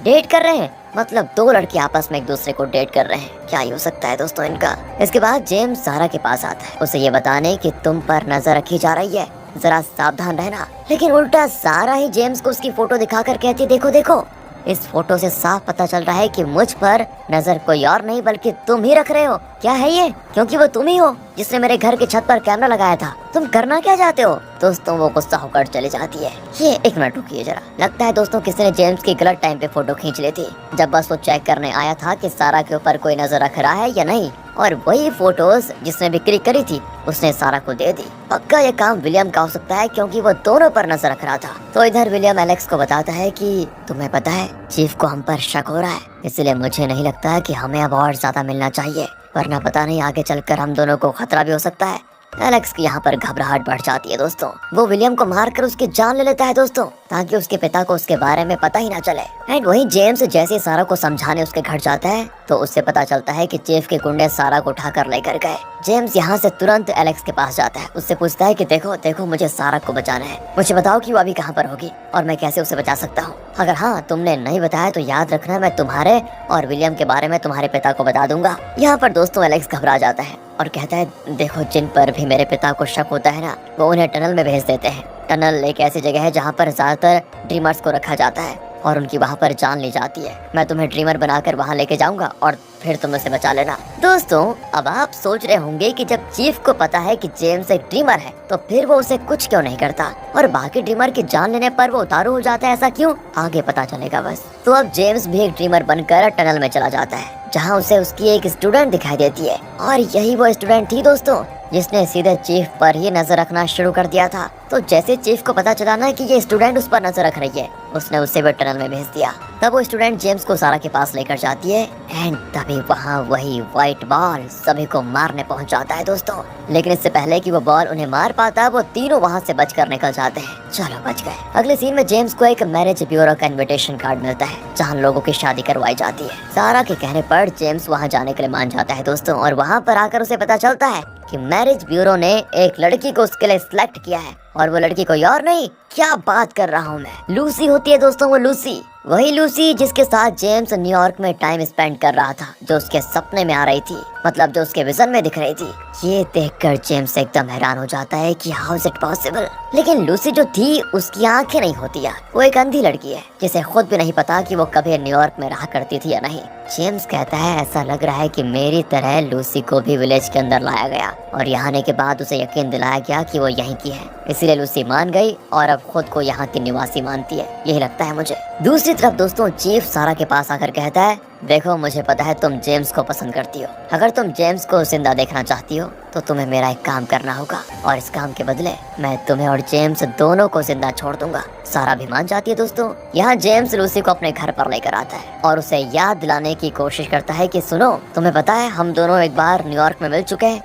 डेट कर रहे हैं। मतलब दो लड़के आपस में एक दूसरे को डेट कर रहे हैं। क्या ही हो सकता है दोस्तों इनका। इसके बाद जेम्स सारा के पास आता है, उसे ये बताने कि तुम पर नजर रखी जा रही है, जरा सावधान रहना। लेकिन उल्टा सारा ही जेम्स को उसकी फोटो दिखाकर कहती है, देखो देखो, इस फोटो से साफ पता चल रहा है कि मुझ पर नजर कोई और नहीं बल्कि तुम ही रख रहे हो। क्या है ये? क्योंकि वो तुम ही हो जिसने मेरे घर की छत पर कैमरा लगाया था। तुम करना क्या चाहते हो? दोस्तों, वो गुस्सा होकर चली जाती है। ये एक मिनट रुकिए जरा, लगता है दोस्तों किसी ने जेम्स की गलत टाइम पे फोटो खींच ली थी, जब बस वो चेक करने आया था कि सारा के ऊपर कोई नजर रख रहा है या नहीं। और वही फोटोज जिसने बिक्री करी थी उसने सारा को दे दी। पक्का ये काम विलियम का हो सकता है, क्योंकि वो दोनों पर नजर रख रहा था। तो इधर विलियम एलेक्स को बताता है कि तुम्हें पता है चीफ को हम पर शक हो रहा है, इसलिए मुझे नहीं लगता कि हमें अब और ज्यादा मिलना चाहिए, वरना पता नहीं आगे चलकर हम दोनों को खतरा भी हो सकता है। एलेक्स की यहाँ पर घबराहट बढ़ जाती है दोस्तों। वो विलियम को मारकर उसकी जान ले लेता है दोस्तों, ताकि उसके पिता को उसके बारे में पता ही ना चले। एंड वहीं जेम्स जैसे सारा को समझाने उसके घर जाता है, तो उससे पता चलता है कि चीफ के गुंडे सारा को उठाकर लेकर गए। जेम्स यहाँ से तुरंत एलेक्स के पास जाता है, उससे पूछता है कि देखो देखो, मुझे सारा को बचाना है, मुझे बताओ कि वो अभी कहाँ पर होगी और मैं कैसे उसे बचा सकता हूँ। अगर हाँ तुमने नहीं बताया तो याद रखना, मैं तुम्हारे और विलियम के बारे में तुम्हारे पिता को बता दूंगा। यहाँ पर दोस्तों एलेक्स घबरा जाता है और कहता है, देखो जिन पर भी मेरे पिता को शक होता है ना, वो उन्हें टनल में भेज देते हैं। टनल एक ऐसी जगह है जहाँ पर ज्यादातर ड्रीमर्स को रखा जाता है, और उनकी वहाँ पर जान ली जाती है। मैं तुम्हें ड्रीमर बनाकर वहाँ लेके जाऊंगा और फिर तुम उसे बचा लेना। दोस्तों अब आप सोच रहे होंगे कि जब चीफ को पता है कि जेम्स एक ड्रीमर है तो फिर वो उसे कुछ क्यों नहीं करता और बाकी ड्रीमर की जान लेने पर वो उतारू हो जाता है, ऐसा क्यों आगे पता चलेगा बस। तो अब जेम्स भी एक ड्रीमर बनकर टनल में चला जाता है जहाँ उसे उसकी एक स्टूडेंट दिखाई देती है और यही वो स्टूडेंट थी दोस्तों जिसने सीधे चीफ पर ही नजर रखना शुरू कर दिया था। तो जैसे चीफ को पता चला ना कि ये स्टूडेंट उस पर नजर रख रही है, उसने उसे भी टनल में भेज दिया। तब वो स्टूडेंट जेम्स को सारा के पास लेकर जाती है एंड तभी वहाँ वही व्हाइट बॉल सभी को मारने पहुँच जाता है दोस्तों। लेकिन इससे पहले कि वो बॉल उन्हें मार पाता वो तीनों वहाँ से बचकर निकल जाते हैं। चलो बच गए। अगले सीन में जेम्स को एक मैरिज ब्यूरो का इन्विटेशन कार्ड मिलता है जहाँ लोगों की शादी करवाई जाती है। सारा के कहने पर जेम्स वहाँ जाने के लिए मान जाता है दोस्तों और वहाँ पर आकर उसे पता चलता है कि मैरिज ब्यूरो ने एक लड़की को उसके लिए सिलेक्ट किया है और वो लड़की कोई और नहीं, क्या बात कर रहा हूँ मैं, लूसी होती है दोस्तों। वो लूसी, वही लूसी जिसके साथ जेम्स न्यूयॉर्क में टाइम स्पेंड कर रहा था, जो उसके सपने में आ रही थी, मतलब जो उसके विजन में दिख रही थी। ये देखकर जेम्स एकदम हैरान हो जाता है कि हाउ इज इट पॉसिबल। लेकिन लूसी जो थी उसकी आंखें नहीं होती यार, वो एक अंधी लड़की है जिसे खुद भी नहीं पता कि वो कभी न्यूयॉर्क में रहा करती थी या नहीं। जेम्स कहता है ऐसा लग रहा है कि मेरी तरह लूसी को भी विलेज के अंदर लाया गया और यहाँ आने के बाद उसे यकीन दिलाया गया कि वो यहीं की है, इसीलिए लूसी मान गई और अब खुद को यहाँ की निवासी मानती है, यही लगता है मुझे। दूसरी तरफ दोस्तों चीफ सारा के पास आकर कहता है देखो मुझे पता है तुम जेम्स को पसंद करती हो, अगर तुम जेम्स को जिंदा देखना चाहती हो तो तुम्हें मेरा एक काम करना होगा और इस काम के बदले मैं तुम्हें और जेम्स दोनों को जिंदा छोड़ दूंगा। सारा भी मान जाती है दोस्तों। यहाँ जेम्स लूसी को अपने घर पर लेकर आता है और उसे याद दिलाने की कोशिश करता है कि सुनो तुम्हें पता है हम दोनों एक बार न्यूयॉर्क में मिल चुके हैं।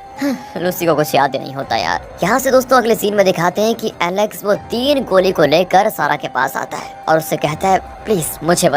लूसी को कुछ याद ही नहीं होता यार। यहाँ से दोस्तों अगले सीन में दिखाते हैं कि एलेक्स वो 3 गोली को लेकर सारा के पास आता है और उससे कहता है प्लीज मुझे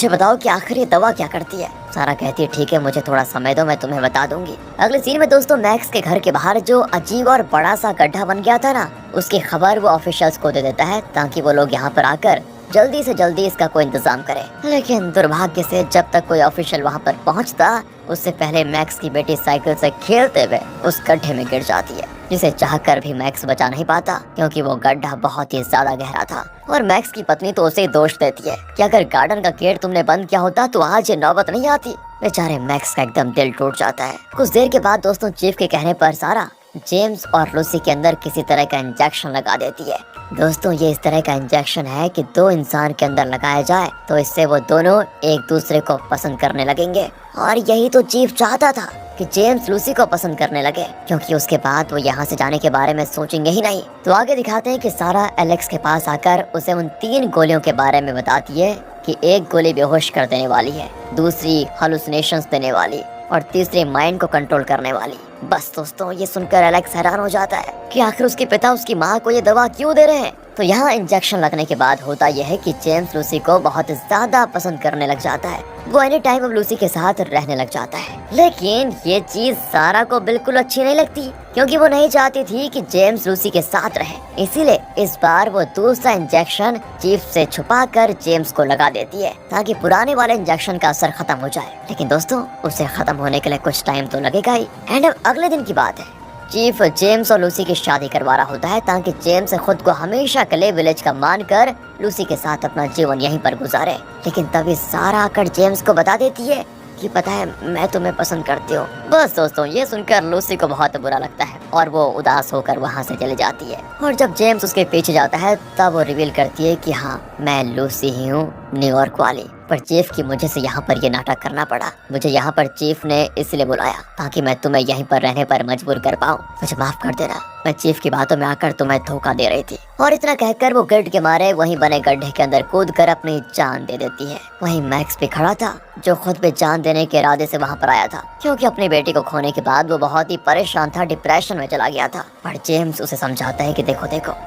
बताओ कि आखिर ये दवा क्या करती है। सारा कहती है ठीक है मुझे थोड़ा समय दो, मैं तुम्हें बता दूंगी। अगले सीन में दोस्तों मैक्स के घर के बाहर जो अजीब और बड़ा सा गड्ढा बन गया था ना, उसकी खबर वो ऑफिशियल्स को दे देता है ताकि वो लोग यहाँ पर आकर जल्दी से जल्दी इसका कोई इंतजाम करे। लेकिन दुर्भाग्य से जब तक कोई ऑफिशियल वहाँ पर पहुँचता उससे पहले मैक्स की बेटी साइकिल से खेलते हुए उस गड्ढे में गिर जाती है, जिसे चाहकर भी मैक्स बचा नहीं पाता क्योंकि वो गड्ढा बहुत ही ज्यादा गहरा था। और मैक्स की पत्नी तो उसे दोष देती है कि अगर गार्डन का गेट तुमने बंद किया होता तो आज ये नौबत नहीं आती। बेचारे मैक्स का एकदम दिल टूट जाता है। कुछ देर के बाद दोस्तों चीफ के कहने पर सारा जेम्स और लूसी के अंदर किसी तरह का इंजेक्शन लगा देती है। दोस्तों ये इस तरह का इंजेक्शन है कि 2 इंसान के अंदर लगाया जाए तो इससे वो दोनों एक दूसरे को पसंद करने लगेंगे और यही तो चीफ चाहता था कि जेम्स लूसी को पसंद करने लगे क्योंकि उसके बाद वो यहाँ से जाने के बारे में सोचेंगे ही नहीं। तो आगे दिखाते हैं कि सारा एलेक्स के पास आकर उसे उन 3 गोलियों के बारे में बताती है कि एक गोली बेहोश कर देने वाली है, दूसरी हालुसिनेशंस देने वाली और तीसरी माइंड को कंट्रोल करने वाली। बस दोस्तों ये सुनकर एलेक्स हैरान हो जाता है कि आखिर उसके पिता उसकी माँ को ये दवा क्यों दे रहे हैं। तो यहाँ इंजेक्शन लगने के बाद होता यह है कि जेम्स लूसी को बहुत ज्यादा पसंद करने लग जाता है। वो एनी टाइम अब लूसी के साथ रहने लग जाता है। लेकिन ये चीज सारा को बिल्कुल अच्छी नहीं लगती क्योंकि वो नहीं चाहती थी कि जेम्स लूसी के साथ रहे। इसीलिए इस बार वो दूसरा इंजेक्शन चीफ से छुपाकर जेम्स को लगा देती है ताकि पुराने वाले इंजेक्शन का असर खत्म हो जाए। लेकिन दोस्तों उसे खत्म होने के लिए कुछ टाइम तो लगेगा ही। एंड अब अगले दिन की बात है, चीफ जेम्स और लूसी की शादी करवा रहा होता है ताकि जेम्स खुद को हमेशा के लिए विलेज का मानकर लूसी के साथ अपना जीवन यहीं पर गुजारे। लेकिन तभी सारा आकर जेम्स को बता देती है कि पता है मैं तुम्हें पसंद करती हूँ। बस दोस्तों ये सुनकर लूसी को बहुत बुरा लगता है और वो उदास होकर वहाँ से चली जाती है। और जब जेम्स उसके पीछे जाता है तब वो रिवील करती है कि हाँ मैं लूसी ही हूँ, न्यूयॉर्क वाली। पर चीफ की मुझे से यहाँ पर ये नाटक करना पड़ा। मुझे यहाँ पर चीफ ने इसलिए बुलाया ताकि मैं तुम्हें यहीं पर रहने पर मजबूर कर पाऊँ। मुझे माफ कर देना, मैं चीफ की बातों में आकर तुम्हें धोखा दे रही थी। और इतना कहकर वो गिल्ट के मारे वहीं बने गड्ढे के अंदर कूद कर अपनी जान दे देती है। वहीं मैक्स भी खड़ा था जो खुद पे जान देने के इरादे से वहाँ पर आया था क्योंकि अपनी बेटी को खोने के बाद वो बहुत ही परेशान था, डिप्रेशन में चला गया था। पर जेम्स उसे समझाता है कि देखो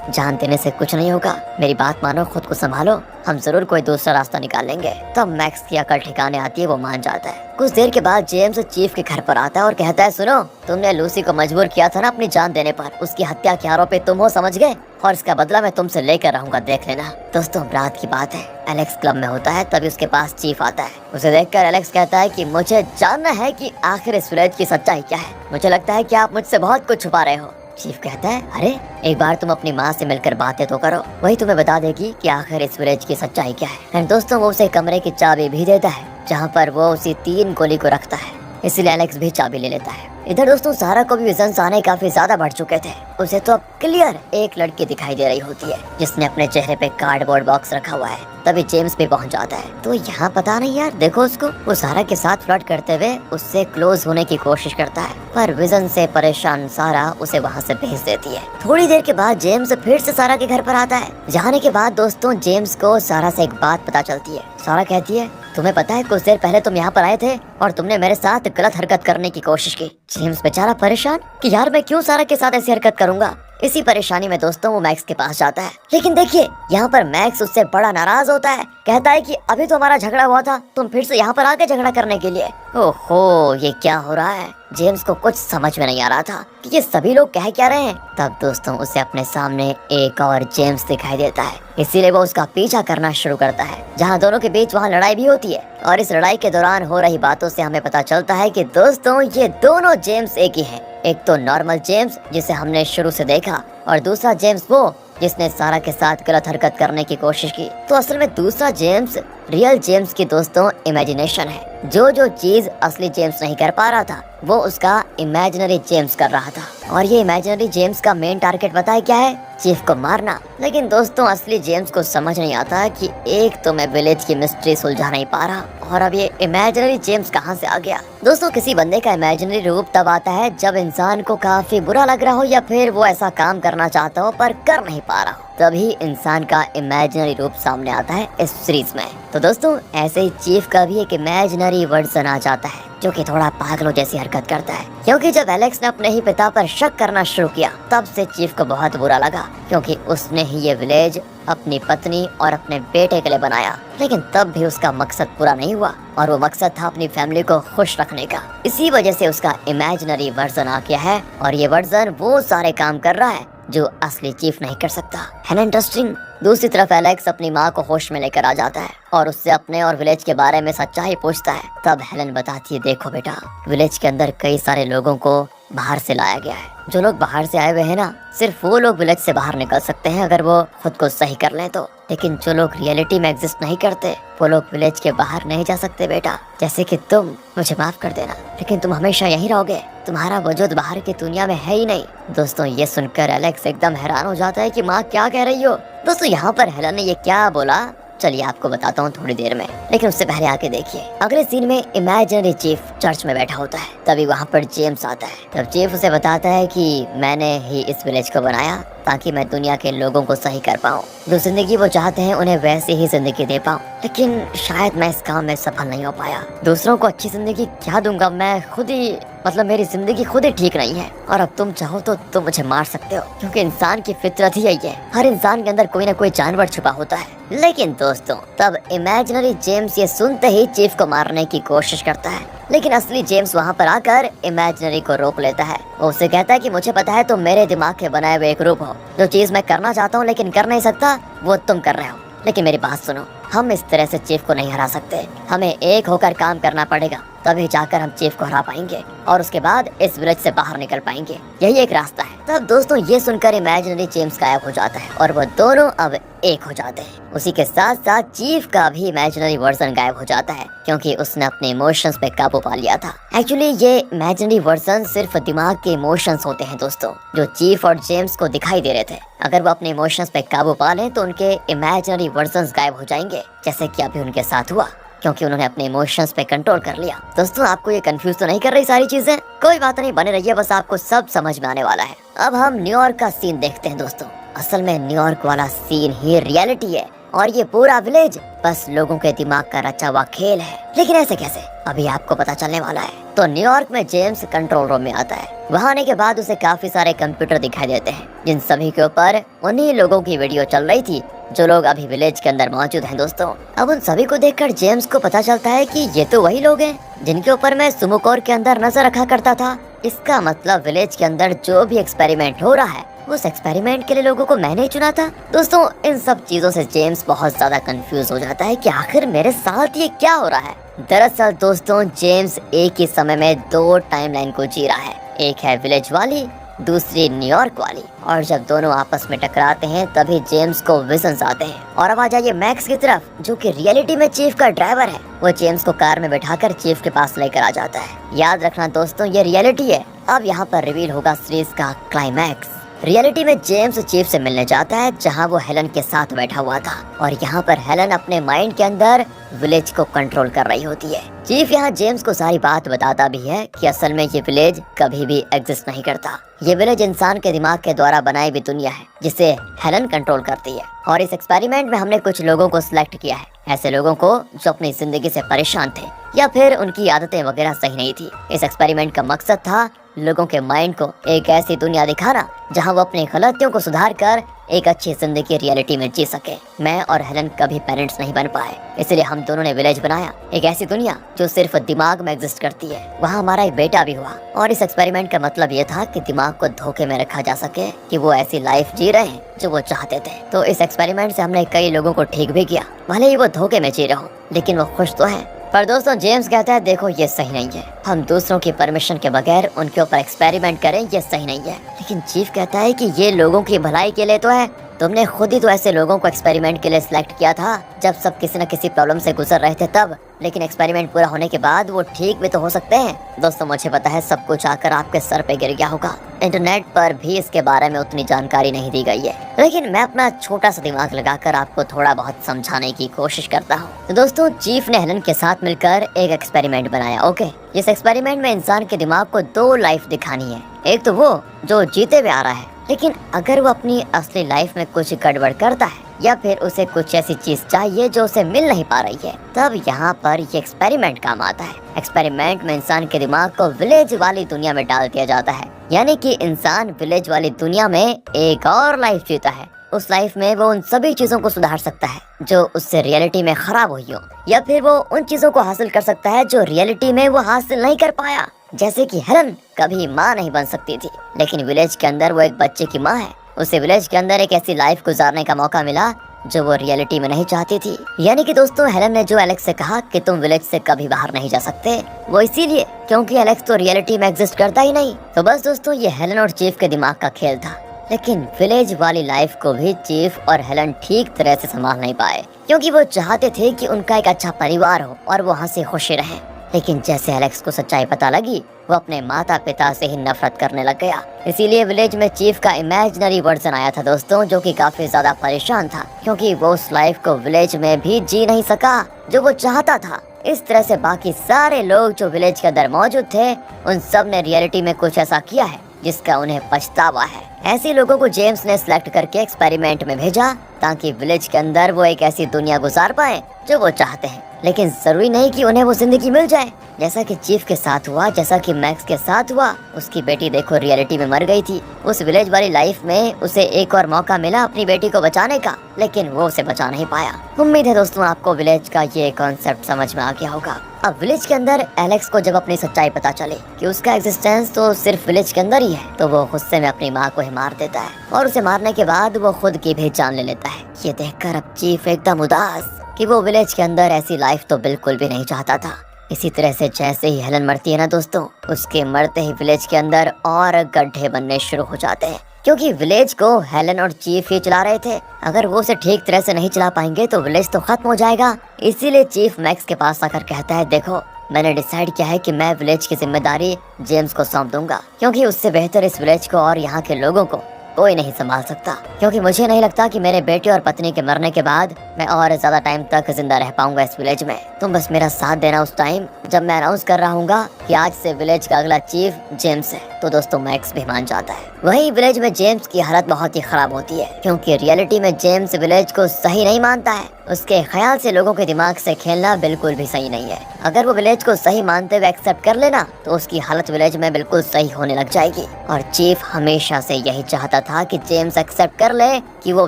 जान देने से कुछ नहीं होगा, मेरी बात मानो, खुद को संभालो, हम जरूर कोई दूसरा रास्ता निकाल लेंगे। तब मैक्स की अकल ठिकाने आती है, वो मान जाता है। कुछ देर के बाद जेम्स चीफ के घर पर आता है और कहता है सुनो तुमने लूसी को मजबूर किया था ना अपनी जान देने पर, उसकी हत्या के आरोपी तुम हो, समझ गए, और इसका बदला मैं तुमसे लेकर रहूंगा, देख लेना। दोस्तों रात की बात है, एलेक्स क्लब में होता है, तभी उसके पास चीफ आता है। उसे देखकर एलेक्स कहता है कि मुझे जानना है कि आखिर इस विलेज की सच्चाई क्या है। मुझे लगता है कि आप मुझसे बहुत कुछ छुपा रहे हो। चीफ कहता है, अरे एक बार तुम अपनी माँ से मिलकर बातें तो करो, वही तुम्हें बता देगी कि आखिर इस विलेज की सच्चाई क्या है। एंड दोस्तों वो उसे कमरे की चाबी भी देता है जहाँ पर वो उसी 3 गोली को रखता है, इसलिए एलेक्स भी चाबी ले लेता है। इधर दोस्तों सारा को भी विजन्स आने काफी ज्यादा बढ़ चुके थे। उसे तो अब क्लियर एक लड़की दिखाई दे रही होती है जिसने अपने चेहरे पे कार्डबोर्ड बॉक्स रखा हुआ है। तभी जेम्स भी पहुंच जाता है। तो यहाँ पता नहीं यार, देखो उसको, वो सारा के साथ फ्लर्ट करते हुए उससे क्लोज होने की कोशिश करता है, पर विजन से परेशान सारा उसे वहाँ से भेज देती है। थोड़ी देर के बाद जेम्स फिर से सारा के घर पर आता है। जाने के बाद दोस्तों जेम्स को सारा से एक बात पता चलती है। सारा कहती है, तुम्हें पता है कुछ देर पहले तुम यहाँ पर आए थे और तुमने मेरे साथ गलत हरकत करने की कोशिश की। जेम्स बेचारा परेशान कि यार मैं क्यों सारा के साथ ऐसी हरकत करूंगा। इसी परेशानी में दोस्तों वो मैक्स के पास जाता है, लेकिन देखिए यहाँ पर मैक्स उससे बड़ा नाराज होता है। कहता है कि अभी तो हमारा झगड़ा हुआ था, तुम फिर से यहाँ पर आ गए झगड़ा करने के लिए। ओहो, ये क्या हो रहा है। जेम्स को कुछ समझ में नहीं आ रहा था कि ये सभी लोग कह क्या रहे हैं। तब दोस्तों उसे अपने सामने एक और जेम्स दिखाई देता है, इसीलिए वो उसका पीछा करना शुरू करता है। जहाँ दोनों के बीच वहाँ लड़ाई भी होती है और इस लड़ाई के दौरान हो रही बातों से हमें पता चलता है कि दोस्तों ये दोनों जेम्स एक ही हैं। एक तो नॉर्मल जेम्स जिसे हमने शुरू से देखा और दूसरा जेम्स वो जिसने सारा के साथ गलत हरकत करने की कोशिश की। तो असल में दूसरा जेम्स रियल जेम्स की दोस्तों इमेजिनेशन है। जो चीज असली जेम्स नहीं कर पा रहा था वो उसका इमेजिनरी जेम्स कर रहा था। और ये इमेजिनरी जेम्स का मेन टारगेट पता है क्या है? चीफ को मारना। लेकिन दोस्तों असली जेम्स को समझ नहीं आता कि एक तो मैं विलेज की मिस्ट्री सुलझा नहीं पा रहा और अब ये इमेजिनरी जेम्स कहाँ से आ गया। दोस्तों किसी बंदे का इमेजिनरी रूप तब आता है जब इंसान को काफी बुरा लग रहा हो या फिर वो ऐसा काम करना चाहता हो पर कर नहीं पा रहा हो, तभी इंसान का इमेजिनरी रूप सामने आता है इस सीरीज में। तो दोस्तों ऐसे ही चीफ का भी एक इमेजिनरी वर्जन आ जाता है जो कि थोड़ा पागलों जैसी हरकत करता है, क्योंकि जब एलेक्स ने अपने ही पिता पर शक करना शुरू किया तब से चीफ को बहुत बुरा लगा, क्योंकि उसने ही ये विलेज अपनी पत्नी और अपने बेटे के लिए बनाया। लेकिन तब भी उसका मकसद पूरा नहीं हुआ और वो मकसद था अपनी फैमिली को खुश रखने का। इसी वजह से उसका इमेजिनरी वर्जन आ गया है और ये वर्जन वो सारे काम कर रहा है जो असली चीफ नहीं कर सकता। है ना इंटरेस्टिंग। दूसरी तरफ एलेक्स अपनी माँ को होश में लेकर आ जाता है और उससे अपने और विलेज के बारे में सच्चाई पूछता है। तब हेलन बताती है, देखो बेटा, विलेज के अंदर कई सारे लोगों को बाहर से लाया गया है। जो लोग बाहर से आए हुए हैं ना, सिर्फ वो लोग विलेज से बाहर निकल सकते हैं अगर वो खुद को सही कर लें तो। लेकिन जो लोग रियलिटी में एग्जिस्ट नहीं करते वो लोग विलेज के बाहर नहीं जा सकते बेटा। जैसे कि तुम, मुझे माफ कर देना लेकिन तुम हमेशा यहीं रहोगे, तुम्हारा वजूद बाहर की दुनिया में है ही नहीं। दोस्तों ये सुनकर एलेक्स एकदम हैरान हो जाता है कि माँ क्या कह रही हो। दोस्तों यहाँ पर हेलन ने ये क्या बोला, चलिए आपको बताता हूँ थोड़ी देर में, लेकिन उससे पहले आके देखिए। अगले सीन में इमेजिनरी चीफ चर्च में बैठा होता है। तभी वहाँ पर जेम्स आता है। तब चीफ उसे बताता है कि मैंने ही इस विलेज को बनाया ताकि मैं दुनिया के लोगों को सही कर पाऊँ। जो जिंदगी वो चाहते हैं उन्हें वैसे ही जिंदगी दे पाऊँ, लेकिन शायद मैं इस काम में सफल नहीं हो पाया। दूसरों को अच्छी जिंदगी क्या दूंगा, मैं खुद ही, मतलब मेरी जिंदगी खुद ही ठीक नहीं है। और अब तुम चाहो तो तुम मुझे मार सकते हो, क्योंकि इंसान की फितरत ही यही है। हर इंसान के अंदर कोई ना कोई जानवर छुपा होता है। लेकिन दोस्तों तब इमेजिनरी जेम्स ये सुनते ही चीफ को मारने की कोशिश करता है, लेकिन असली जेम्स वहाँ पर आकर इमेजिनरी को रोक लेता है। वो उसे कहता है कि मुझे पता है तुम मेरे दिमाग के बनाए हुए एक रूप हो। जो चीज मैं करना चाहता हूँ लेकिन कर नहीं सकता वो तुम कर रहे हो। लेकिन मेरी बात सुनो, हम इस तरह से चीफ को नहीं हरा सकते। हमें एक होकर काम करना पड़ेगा, तभी जाकर हम चीफ को हरा पाएंगे और उसके बाद इस विलेज से बाहर निकल पाएंगे। यही एक रास्ता है। तब दोस्तों ये सुनकर इमेजिनरी जेम्स गायब हो जाता है और वो दोनों अब एक हो जाते हैं। उसी के साथ साथ चीफ का भी इमेजिनरी वर्जन गायब हो जाता है, क्योंकि उसने अपने इमोशंस पे काबू पा लिया था। एक्चुअली ये इमेजिनरी वर्जन सिर्फ दिमाग के इमोशंस होते हैं दोस्तों, जो चीफ और जेम्स को दिखाई दे रहे थे। अगर वो अपने इमोशंस पे काबू पा लें तो उनके इमेजिनरी वर्जन्स गायब हो जाएंगे, जैसे कि अभी उनके साथ हुआ, क्योंकि उन्होंने अपने इमोशंस पे कंट्रोल कर लिया। दोस्तों आपको ये कंफ्यूज तो नहीं कर रही सारी चीजें? कोई बात नहीं, बने रहिए, बस आपको सब समझ में आने वाला है। अब हम न्यूयॉर्क का सीन देखते हैं दोस्तों। असल में न्यूयॉर्क वाला सीन ही रियलिटी है और ये पूरा विलेज बस लोगों के दिमाग का रचा हुआ खेल है। लेकिन ऐसे कैसे, अभी आपको पता चलने वाला है। तो न्यूयॉर्क में जेम्स कंट्रोल रूम में आता है। वहाँ आने के बाद उसे काफी सारे कंप्यूटर दिखाई देते हैं, जिन सभी के ऊपर उन्हीं लोगों की वीडियो चल रही थी जो लोग अभी विलेज के अंदर मौजूद हैं दोस्तों। अब उन सभी को देखकर जेम्स को पता चलता है कि ये तो वही लोग हैं जिनके ऊपर मैं सुमोकोर के अंदर नजर रखा करता था। इसका मतलब विलेज के अंदर जो भी एक्सपेरिमेंट हो रहा है उस एक्सपेरिमेंट के लिए लोगों को मैंने चुना था। दोस्तों इन सब चीजों से जेम्स बहुत ज्यादा कंफ्यूज हो जाता है कि आखिर मेरे साथ ये क्या हो रहा है। दरअसल दोस्तों जेम्स एक ही समय में 2 टाइमलाइन को जी रहा है। एक है विलेज वाली दूसरी न्यूयॉर्क वाली। और जब दोनों आपस में टकराते हैं तभी जेम्स को विजन्स आते हैं। और अब आ जाइए मैक्स की तरफ, जो कि रियलिटी में चीफ का ड्राइवर है। वो जेम्स को कार में बैठाकर चीफ के पास लेकर आ जाता है। याद रखना दोस्तों, ये रियलिटी है। अब यहाँ पर रिवील होगा सीरीज का क्लाइमैक्स। रियलिटी में जेम्स चीफ से मिलने जाता है, जहां वो हेलन के साथ बैठा हुआ था। और यहाँ पर हेलन अपने माइंड के अंदर विलेज को कंट्रोल कर रही होती है। चीफ यहाँ जेम्स को सारी बात बताता भी है कि असल में ये विलेज कभी भी एग्जिस्ट नहीं करता। ये विलेज इंसान के दिमाग के द्वारा बनाई हुई दुनिया है, जिसे हेलन कंट्रोल करती है। और इस एक्सपेरिमेंट में हमने कुछ लोगों को सिलेक्ट किया है, ऐसे लोगों को जो अपनी जिंदगी से परेशान थे या फिर उनकी आदतें वगैरह सही नहीं थी। इस एक्सपेरिमेंट का मकसद था लोगों के माइंड को एक ऐसी दुनिया दिखाना जहां वो अपनी गलतियों को सुधार कर एक अच्छी जिंदगी रियलिटी में जी सके। मैं और हेलन कभी पेरेंट्स नहीं बन पाए, इसलिए हम दोनों ने विलेज बनाया, एक ऐसी दुनिया जो सिर्फ दिमाग में एग्जिस्ट करती है। वहाँ हमारा एक बेटा भी हुआ। और इस एक्सपेरिमेंट का मतलब ये था कि दिमाग को धोखे में रखा जा सके कि वो ऐसी लाइफ जी रहे हैं जो वो चाहते थे। तो इस एक्सपेरिमेंट से हमने कई लोगों को ठीक भी किया, भले ही वो धोखे में जी रहे हो, लेकिन वो खुश तो है। पर दोस्तों जेम्स कहता है देखो ये सही नहीं है, हम दूसरों की परमिशन के बगैर उनके ऊपर एक्सपेरिमेंट करें, ये सही नहीं है। लेकिन चीफ कहता है कि ये लोगों की भलाई के लिए तो है, तुमने खुद ही तो ऐसे लोगों को एक्सपेरिमेंट के लिए सिलेक्ट किया था जब सब किसी न किसी प्रॉब्लम से गुजर रहे थे तब। लेकिन एक्सपेरिमेंट पूरा होने के बाद वो ठीक भी तो हो सकते हैं। दोस्तों मुझे पता है सब कुछ आकर आपके सर पे गिर गया होगा, इंटरनेट पर भी इसके बारे में उतनी जानकारी नहीं दी गई है, लेकिन मैं अपना छोटा सा दिमाग लगाकर आपको थोड़ा बहुत समझाने की कोशिश करता हूँ। तो दोस्तों चीफ ने हेलन के साथ मिलकर एक एक्सपेरिमेंट बनाया। ओके, इस एक्सपेरिमेंट में इंसान के दिमाग को दो लाइफ दिखानी है। एक तो वो जो जीते हुए आ रहा है, लेकिन अगर वो अपनी असली लाइफ में कुछ गड़बड़ करता है या फिर उसे कुछ ऐसी चीज चाहिए जो उसे मिल नहीं पा रही है, तब यहाँ पर ये एक्सपेरिमेंट काम आता है। एक्सपेरिमेंट में इंसान के दिमाग को विलेज वाली दुनिया में डाल दिया जाता है, यानी कि इंसान विलेज वाली दुनिया में एक और लाइफ जीता है। उस लाइफ में वो उन सभी चीजों को सुधार सकता है जो उससे रियलिटी में खराब हुई हो, या फिर वो उन चीजों को हासिल कर सकता है जो रियलिटी में वो हासिल नहीं कर पाया। जैसे कि हेलन कभी माँ नहीं बन सकती थी, लेकिन विलेज के अंदर वो एक बच्चे की माँ है। उसे विलेज के अंदर एक ऐसी लाइफ गुजारने का मौका मिला जो वो रियलिटी में नहीं चाहती थी। यानी कि दोस्तों हेलन ने जो एलेक्स से कहा कि तुम विलेज से कभी बाहर नहीं जा सकते, वो इसीलिए क्योंकि एलेक्स तो रियलिटी में एग्जिस्ट करता ही नहीं। तो बस दोस्तों ये हेलन और चीफ के दिमाग का खेल था। लेकिन विलेज वाली लाइफ को भी चीफ और हेलन ठीक तरह से संभाल नहीं पाए, क्योंकि वो चाहते थे कि उनका एक अच्छा परिवार हो और वो हंसी खुशी रहे। लेकिन जैसे एलेक्स को सच्चाई पता लगी, वो अपने माता पिता से ही नफरत करने लग गया। इसीलिए विलेज में चीफ का इमेजिनरी वर्जन आया था दोस्तों, जो कि काफी ज्यादा परेशान था, क्योंकि वो उस लाइफ को विलेज में भी जी नहीं सका जो वो चाहता था। इस तरह से बाकी सारे लोग जो विलेज के अंदर मौजूद थे, उन सब ने रियलिटी में कुछ ऐसा किया है जिसका उन्हें पछतावा है। ऐसे लोगों को जेम्स ने सिलेक्ट करके एक्सपेरिमेंट में भेजा ताकि विलेज के अंदर वो एक ऐसी दुनिया गुजार पाए जो वो चाहते हैं। लेकिन जरूरी नहीं कि उन्हें वो जिंदगी मिल जाए, जैसा कि चीफ के साथ हुआ, जैसा कि मैक्स के साथ हुआ। उसकी बेटी देखो रियलिटी में मर गई थी। उस विलेज वाली लाइफ में उसे एक और मौका मिला अपनी बेटी को बचाने का, लेकिन वो उसे बचा नहीं पाया। उम्मीद है दोस्तों आपको विलेज का ये कॉन्सेप्ट समझ में आ गया होगा। अब विलेज के अंदर एलेक्स को जब अपनी सच्चाई पता चले कि उसका एग्जिस्टेंस तो सिर्फ विलेज के अंदर ही है, तो वो गुस्से में अपनी माँ को ही मार देता है और उसे मारने के बाद वो खुद की भी जान ले लेता है। ये देखकर अब चीफ एकदम उदास कि वो विलेज के अंदर ऐसी लाइफ तो बिल्कुल भी नहीं चाहता था। इसी तरह से जैसे ही हेलन मरती है ना दोस्तों, उसके मरते ही विलेज के अंदर और गड्ढे बनने शुरू हो जाते हैं, क्योंकि विलेज को हेलन और चीफ ही चला रहे थे। अगर वो उसे ठीक तरह से नहीं चला पाएंगे तो विलेज तो खत्म हो जाएगा। इसीलिए चीफ मैक्स के पास आकर कहता है देखो मैंने डिसाइड किया है कि मैं विलेज की जिम्मेदारी जेम्स को सौंप दूंगा, क्योंकि उससे बेहतर इस विलेज को और यहाँ के लोगों को कोई नहीं संभाल सकता। क्योंकि मुझे नहीं लगता कि मेरे बेटे और पत्नी के मरने के बाद मैं और ज्यादा टाइम तक जिंदा रह पाऊंगा इस विलेज में। तुम बस मेरा साथ देना उस टाइम जब मैं अनाउंस कर रहा हूँ कि आज से विलेज का अगला चीफ जेम्स है। तो दोस्तों मैक्स भी मान जाता है। वहीं विलेज में जेम्स की हालत बहुत ही खराब होती है, क्योंकि रियलिटी में जेम्स विलेज को सही नहीं मानता है। उसके ख्याल से लोगों के दिमाग से खेलना बिल्कुल भी सही नहीं है। अगर वो विलेज को सही मानते हुए एक्सेप्ट कर लेना तो उसकी हालत विलेज में बिल्कुल सही होने लग जाएगी। और चीफ हमेशा से यही चाहता था कि जेम्स एक्सेप्ट कर ले कि वो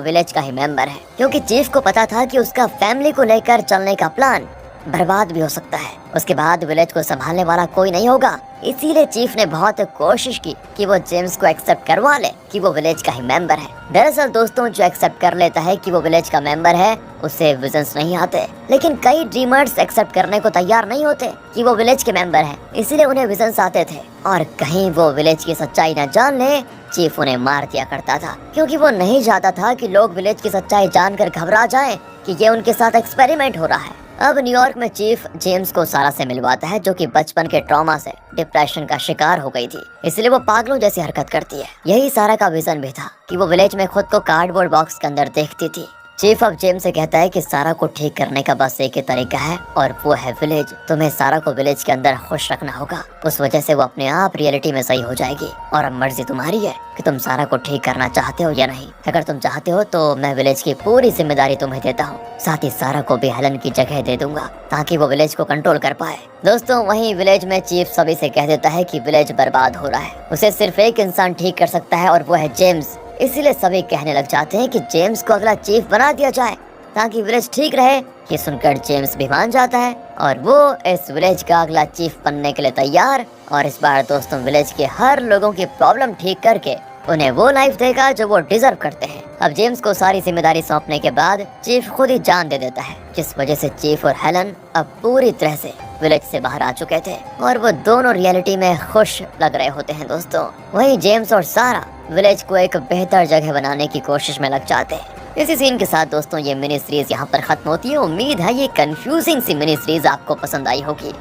विलेज का ही मेंबर है, क्योंकि चीफ को पता था कि उसका फैमिली को लेकर चलने का प्लान बर्बाद भी हो सकता है। उसके बाद विलेज को संभालने वाला कोई नहीं होगा। इसीलिए चीफ ने बहुत कोशिश की कि वो जेम्स को एक्सेप्ट करवा ले कि वो विलेज का ही मेंबर है। दरअसल दोस्तों, जो एक्सेप्ट कर लेता है कि वो विलेज का मेंबर है, उसे विजन्स नहीं आते। लेकिन कई ड्रीमर्स एक्सेप्ट करने को तैयार नहीं होते कि वो विलेज के मेंबर हैं, इसीलिए उन्हें विजन्स आते थे। और कहीं वो विलेज की सच्चाई न जान ले, चीफ उन्हें मार दिया करता था, क्योंकि वो नहीं चाहता था कि लोग विलेज की सच्चाई जानकर घबरा जाएं कि ये उनके साथ एक्सपेरिमेंट हो रहा है। अब न्यूयॉर्क में चीफ जेम्स को सारा से मिलवाता है, जो कि बचपन के ट्रॉमा से डिप्रेशन का शिकार हो गई थी, इसलिए वो पागलों जैसी हरकत करती है। यही सारा का विजन भी था कि वो विलेज में खुद को कार्डबोर्ड बॉक्स के अंदर देखती थी। चीफ अब जेम्स से कहता है कि सारा को ठीक करने का बस एक ही तरीका है, और वो है विलेज। तुम्हें सारा को विलेज के अंदर खुश रखना होगा, उस वजह से वो अपने आप रियलिटी में सही हो जाएगी। और अब मर्जी तुम्हारी है कि तुम सारा को ठीक करना चाहते हो या नहीं। अगर तुम चाहते हो तो मैं विलेज की पूरी जिम्मेदारी तुम्हें देता हूँ, साथ ही सारा को भी हेलन की जगह दे दूंगा ताकि वो विलेज को कंट्रोल कर पाए। दोस्तों, वहीं विलेज में चीफ सभी से कह देता है कि विलेज बर्बाद हो रहा है, उसे सिर्फ एक इंसान ठीक कर सकता है और वो है जेम्स। इसीलिए सभी कहने लग जाते हैं कि जेम्स को अगला चीफ बना दिया जाए ताकि विलेज ठीक रहे। ये सुनकर जेम्स भी मान जाता है और वो इस विलेज का अगला चीफ बनने के लिए तैयार। और इस बार दोस्तों, विलेज के हर लोगों की प्रॉब्लम ठीक करके उन्हें वो लाइफ देगा जो वो डिजर्व करते हैं। अब जेम्स को सारी जिम्मेदारी सौंपने के बाद चीफ खुद ही जान दे देता है, जिस वजह से चीफ और हेलन अब पूरी तरह से विलेज से बाहर आ चुके थे और वो दोनों रियलिटी में खुश लग रहे होते हैं। दोस्तों, वहीं जेम्स और सारा विलेज को एक बेहतर जगह बनाने की कोशिश में लग जाते हैं। इसी सीन के साथ दोस्तों, ये मिनी सीरीज यहाँ पर खत्म होती है। उम्मीद है ये कंफ्यूजिंग सी मिनी सीरीज आपको पसंद आई होगी।